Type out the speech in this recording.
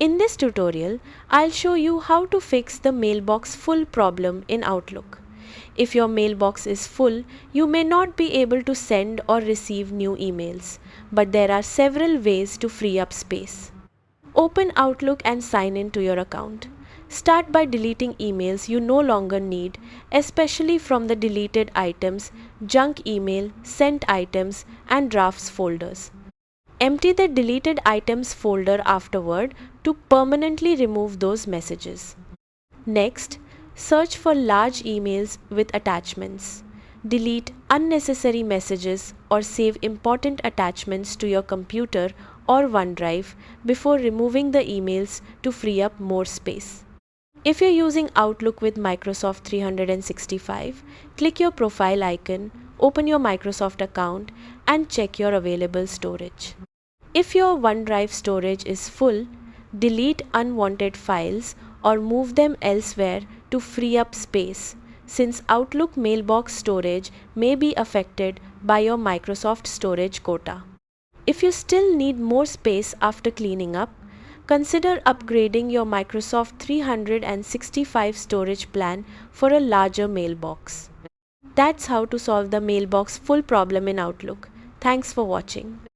In this tutorial, I'll show you how to fix the mailbox full problem in Outlook. If your mailbox is full, you may not be able to send or receive new emails, but there are several ways to free up space. Open Outlook and sign in to your account. Start by deleting emails you no longer need, especially from the deleted items, junk email, sent items, and drafts folders. Empty the deleted items folder afterward to permanently remove those messages. Next, search for large emails with attachments. Delete unnecessary messages or save important attachments to your computer or OneDrive before removing the emails to free up more space. If you're using Outlook with Microsoft 365, click your profile icon, open your Microsoft account, and check your available storage. If your OneDrive storage is full, delete unwanted files or move them elsewhere to free up space, since Outlook mailbox storage may be affected by your Microsoft storage quota. If you still need more space after cleaning up, consider upgrading your Microsoft 365 storage plan for a larger mailbox. That's how to solve the mailbox full problem in Outlook. Thanks for watching.